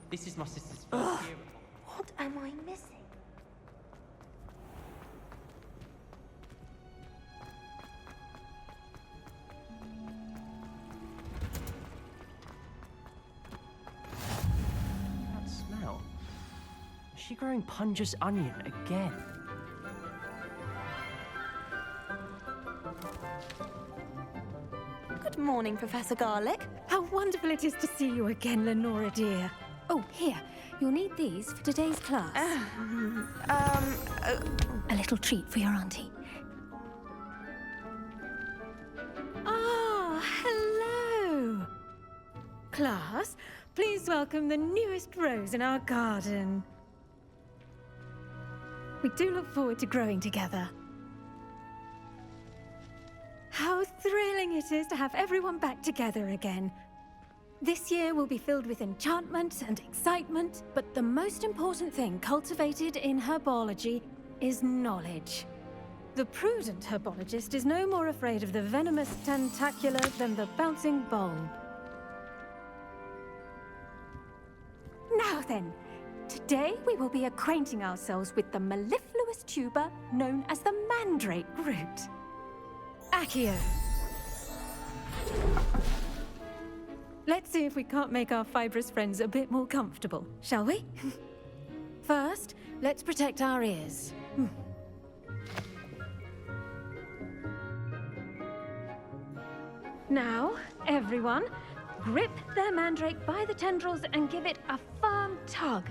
This is my sister's first year. What am I missing? That smell. Is she growing Punja's onion again? Good morning, Professor Garlic. How wonderful it is to see you again, Lenora dear. Oh, here. You'll need these for today's class. A little treat for your auntie. Ah, hello. Class, please welcome the newest rose in our garden. We do look forward to growing together. How thrilling it is to have everyone back together again. This year will be filled with enchantment and excitement, but the most important thing cultivated in herbology is knowledge. The prudent herbologist is no more afraid of the venomous tentacula than the bouncing bulb. Now then, today we will be acquainting ourselves with the mellifluous tuber known as the mandrake root. Accio. Let's see if we can't make our fibrous friends a bit more comfortable, shall we? First, let's protect our ears. Now, everyone, grip their mandrake by the tendrils and give it a firm tug.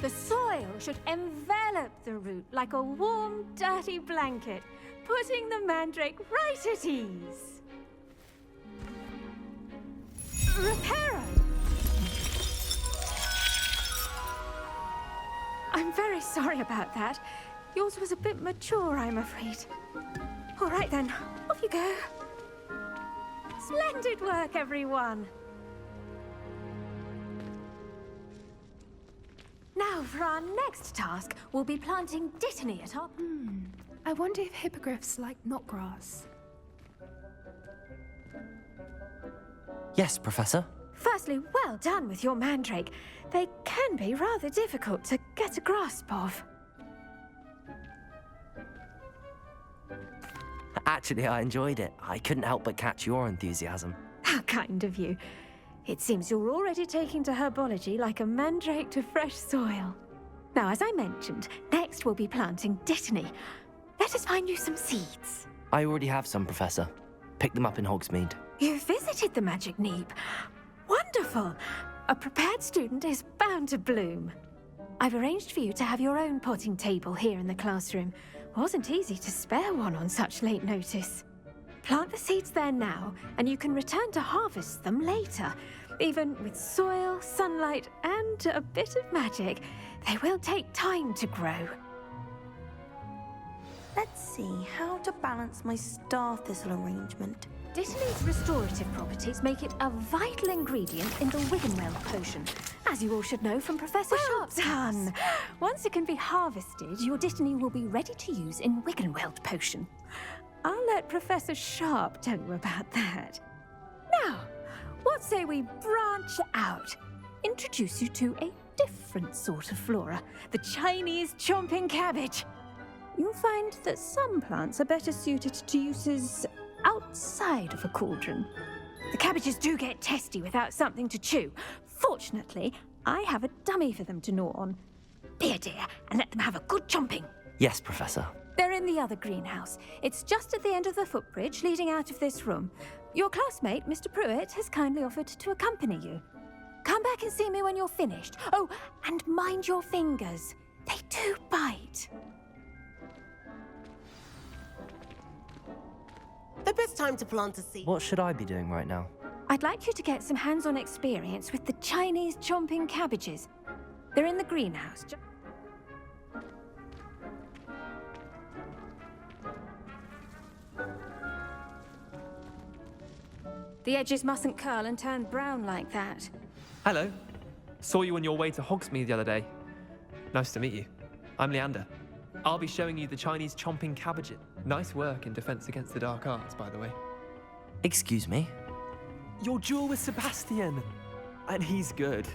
The soil should envelop the root like a warm, dirty blanket, putting the mandrake right at ease. Reparo! I'm very sorry about that. Yours was a bit mature, I'm afraid. All right then, off you go. Splendid work, everyone! Now, for our next task, we'll be planting dittany at our... I wonder if hippogriffs like knotgrass. Yes, Professor. Firstly, well done with your mandrake. They can be rather difficult to get a grasp of. Actually, I enjoyed it. I couldn't help but catch your enthusiasm. How kind of you. It seems you're already taking to herbology like a mandrake to fresh soil. Now, as I mentioned, next we'll be planting dittany. Let us find you some seeds. I already have some, Professor. Picked them up in Hogsmeade. You visited the Magic Neep. Wonderful! A prepared student is bound to bloom. I've arranged for you to have your own potting table here in the classroom. Wasn't easy to spare one on such late notice. Plant the seeds there now, and you can return to harvest them later. Even with soil, sunlight, and a bit of magic, they will take time to grow. Let's see how to balance my star thistle arrangement. Dittany's restorative properties make it a vital ingredient in the Wiggenweld potion, as you all should know from Professor Sharp's class. Once it can be harvested, your dittany will be ready to use in Wiggenweld potion. I'll let Professor Sharp tell you about that. Now, what say we branch out? Introduce you to a different sort of flora, the Chinese chomping cabbage. You'll find that some plants are better suited to uses outside of a cauldron. The cabbages do get testy without something to chew. Fortunately, I have a dummy for them to gnaw on. Be a dear and let them have a good chomping. Yes, Professor. They're in the other greenhouse. It's just at the end of the footbridge leading out of this room. Your classmate, Mr. Pruitt, has kindly offered to accompany you. Come back and see me when you're finished. Oh, and mind your fingers. They do bite. The best time to plant a seed. What should I be doing right now? I'd like you to get some hands-on experience with the Chinese chomping cabbages. They're in the greenhouse. The edges mustn't curl and turn brown like that. Hello. Saw you on your way to Hogsmeade the other day. Nice to meet you. I'm Leander. I'll be showing you the Chinese chomping cabbage. Nice work in Defense Against the Dark Arts, by the way. Excuse me? Your duel with Sebastian! And he's good.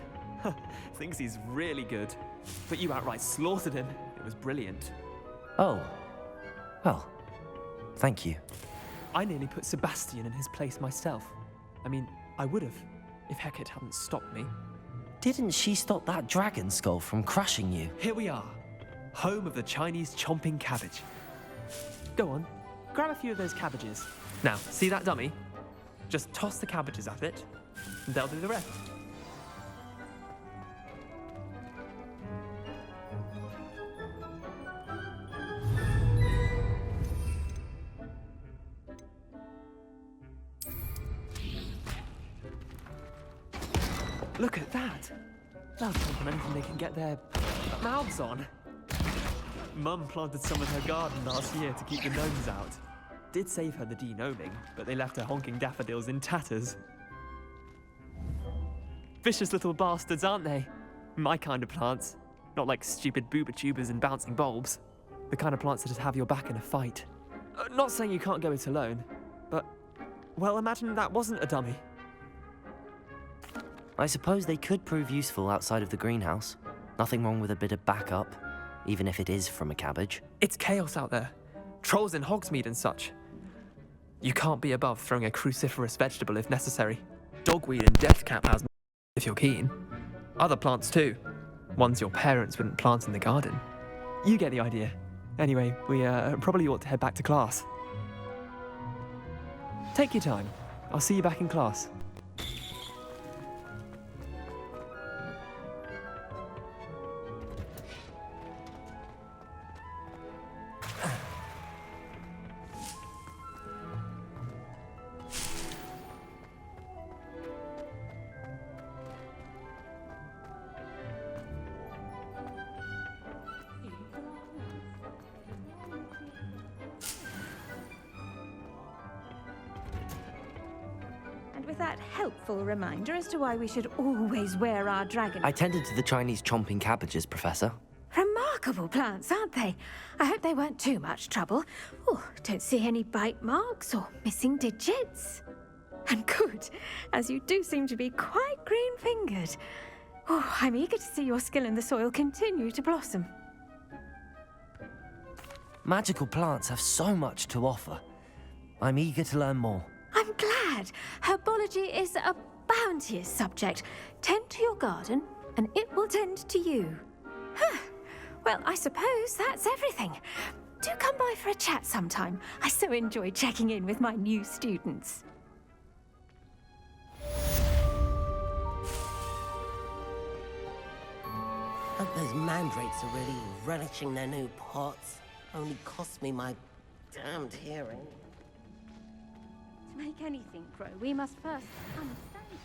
Thinks he's really good. But you outright slaughtered him. It was brilliant. Oh. Well, thank you. I nearly put Sebastian in his place myself. I mean, I would have, if Hecate hadn't stopped me. Didn't she stop that dragon skull from crushing you? Here we are, home of the Chinese chomping cabbage. Go on, grab a few of those cabbages. Now, see that dummy? Just toss the cabbages at it, and they'll do the rest. Look at that! They'll jump on anything they can get their mouths on. Mum planted some in her garden last year to keep the gnomes out. Did save her the de-gnoming, but they left her honking daffodils in tatters. Vicious little bastards, aren't they? My kind of plants. Not like stupid booba tubers and bouncing bulbs. The kind of plants that just have your back in a fight. Not saying you can't go it alone, but, well, imagine that wasn't a dummy. I suppose they could prove useful outside of the greenhouse. Nothing wrong with a bit of backup, even if it is from a cabbage. It's chaos out there. Trolls in Hogsmeade and such. You can't be above throwing a cruciferous vegetable if necessary. Dogweed and deathcap has if you're keen. Other plants too. Ones your parents wouldn't plant in the garden. You get the idea. Anyway, we probably ought to head back to class. Take your time. I'll see you back in class. With that helpful reminder as to why we should always wear our dragon... I tended to the Chinese chomping cabbages, Professor. Remarkable plants, aren't they? I hope they weren't too much trouble. Oh, don't see any bite marks or missing digits. And good, as you do seem to be quite green-fingered. Oh, I'm eager to see your skill in the soil continue to blossom. Magical plants have so much to offer. I'm eager to learn more. I'm glad. Herbology is a bounteous subject. Tend to your garden, and it will tend to you. Huh. Well, I suppose that's everything. Do come by for a chat sometime. I so enjoy checking in with my new students. Hope those mandrakes are really relishing their new pots. Only cost me my damned hearing. To make anything grow, we must first understand it.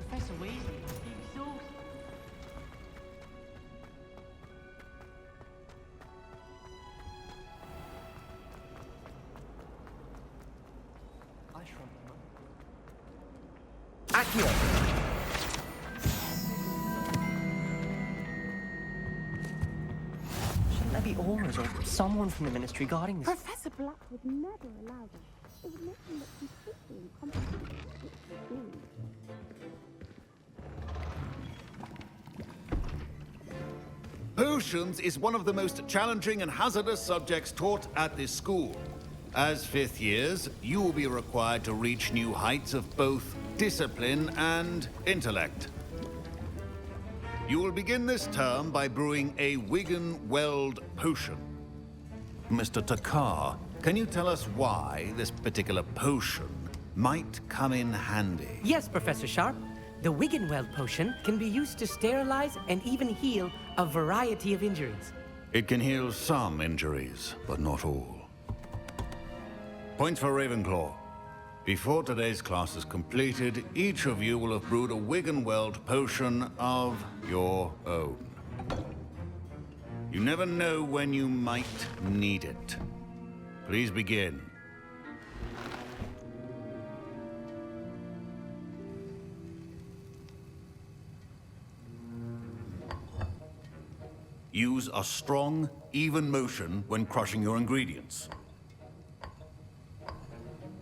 Professor Weasley must be exhausted. I shrunk them up. Accurate! Shouldn't there be auras or someone from the Ministry guarding this? Professor Black would never allow this. It would make him look completely incompetent. Potions is one of the most challenging and hazardous subjects taught at this school. As fifth years, you will be required to reach new heights of both discipline and intellect. You will begin this term by brewing a Wigan Weld potion. Mr. Takar can you tell us why this particular potion might come in handy? Yes, Professor Sharp. The Wiggenweld potion can be used to sterilize and even heal a variety of injuries. It can heal some injuries, but not all. Points for Ravenclaw. Before today's class is completed, each of you will have brewed a Wiggenweld potion of your own. You never know when you might need it. Please begin. Use a strong, even motion when crushing your ingredients.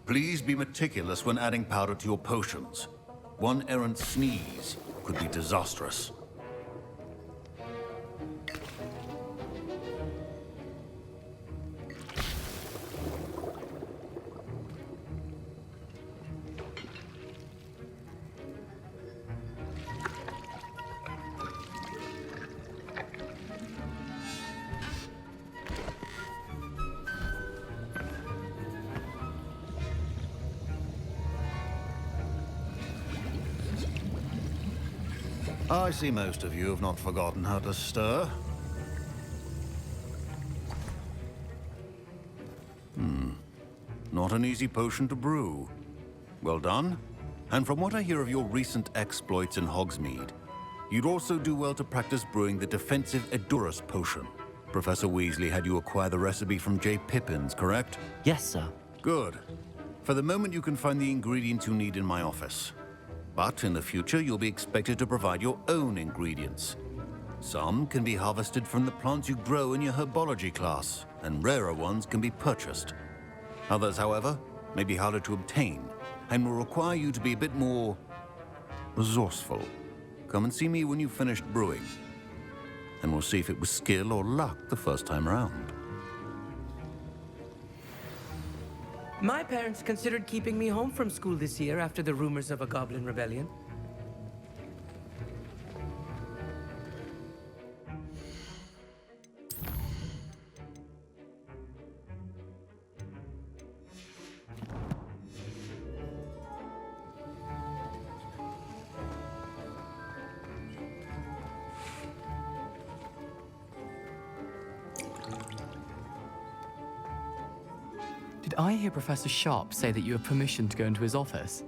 Please be meticulous when adding powder to your potions. One errant sneeze could be disastrous. I see most of you have not forgotten how to stir. Not an easy potion to brew. Well done. And from what I hear of your recent exploits in Hogsmeade, you'd also do well to practice brewing the defensive Edurus potion. Professor Weasley had you acquire the recipe from J. Pippin's, correct? Yes, sir. Good. For the moment, you can find the ingredients you need in my office. But in the future, you'll be expected to provide your own ingredients. Some can be harvested from the plants you grow in your herbology class, and rarer ones can be purchased. Others, however, may be harder to obtain, and will require you to be a bit more resourceful. Come and see me when you've finished brewing, and we'll see if it was skill or luck the first time around. My parents considered keeping me home from school this year after the rumors of a goblin rebellion. Did I hear Professor Sharp say that you have permission to go into his office?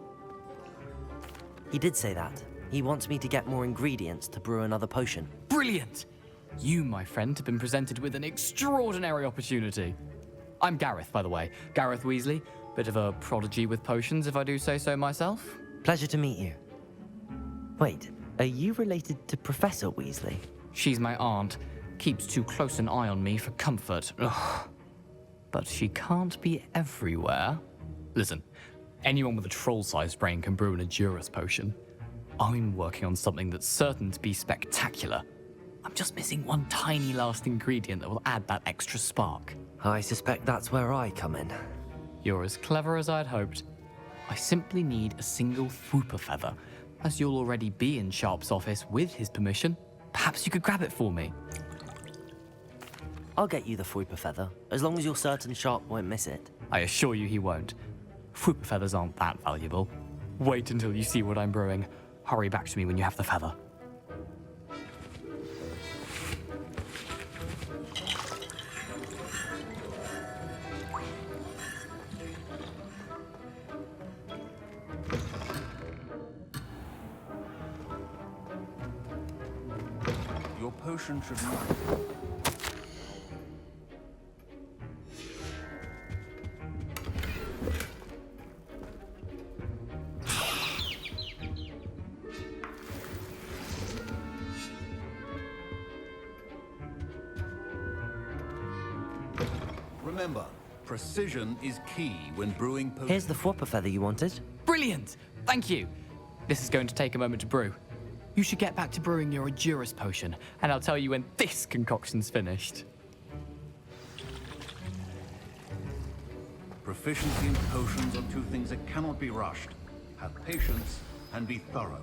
He did say that. He wants me to get more ingredients to brew another potion. Brilliant! You, my friend, have been presented with an extraordinary opportunity. I'm Gareth, by the way. Gareth Weasley. Bit of a prodigy with potions, if I do say so myself. Pleasure to meet you. Wait, are you related to Professor Weasley? She's my aunt. Keeps too close an eye on me for comfort. Ugh. But she can't be everywhere. Listen, anyone with a troll-sized brain can brew an Edurus potion. I'm working on something that's certain to be spectacular. I'm just missing one tiny last ingredient that will add that extra spark. I suspect that's where I come in. You're as clever as I'd hoped. I simply need a single Fwooper feather. As you'll already be in Sharp's office with his permission, perhaps you could grab it for me. I'll get you the Fwooper feather, as long as you're certain Sharp won't miss it. I assure you he won't. Fwooper feathers aren't that valuable. Wait until you see what I'm brewing. Hurry back to me when you have the feather. Your potion should not... Remember, precision is key when brewing potions. Here's the Fwooper feather you wanted. Brilliant! Thank you! This is going to take a moment to brew. You should get back to brewing your Edurus potion, and I'll tell you when this concoction's finished. Proficiency in potions are two things that cannot be rushed. Have patience and be thorough.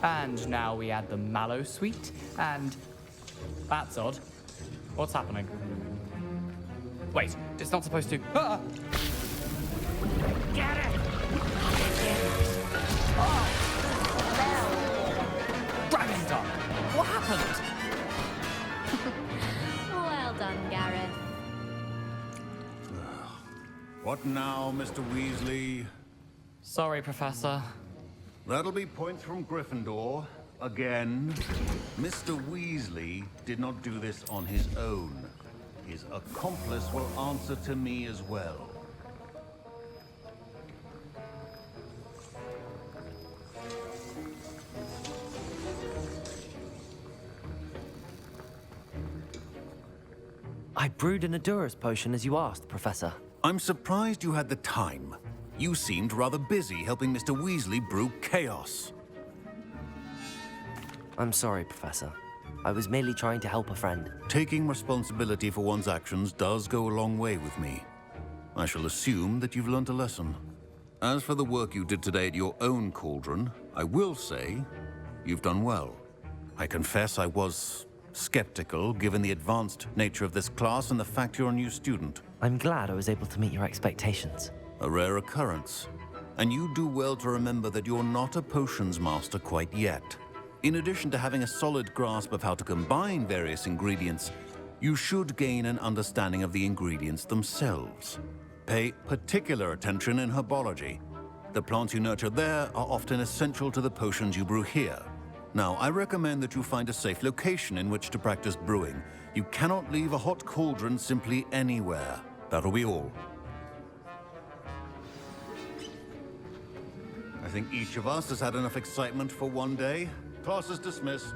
And now we add the mallow sweet and That's odd. What's happening? Wait, it's not supposed to. Ah! Get it! Dragon Duck! What happened? Well done, Gareth. What now, Mr. Weasley? Sorry, Professor. That'll be points from Gryffindor. Again. Mr. Weasley did not do this on his own. His accomplice will answer to me as well. I brewed an Adurus potion as you asked, Professor. I'm surprised you had the time. You seemed rather busy helping Mr. Weasley brew chaos. I'm sorry, Professor. I was merely trying to help a friend. Taking responsibility for one's actions does go a long way with me. I shall assume that you've learnt a lesson. As for the work you did today at your own cauldron, I will say you've done well. I confess I was skeptical, given the advanced nature of this class and the fact you're a new student. I'm glad I was able to meet your expectations. A rare occurrence. And you do well to remember that you're not a potions master quite yet. In addition to having a solid grasp of how to combine various ingredients, you should gain an understanding of the ingredients themselves. Pay particular attention in herbology. The plants you nurture there are often essential to the potions you brew here. Now, I recommend that you find a safe location in which to practice brewing. You cannot leave a hot cauldron simply anywhere. That'll be all. I think each of us has had enough excitement for one day. Class is dismissed.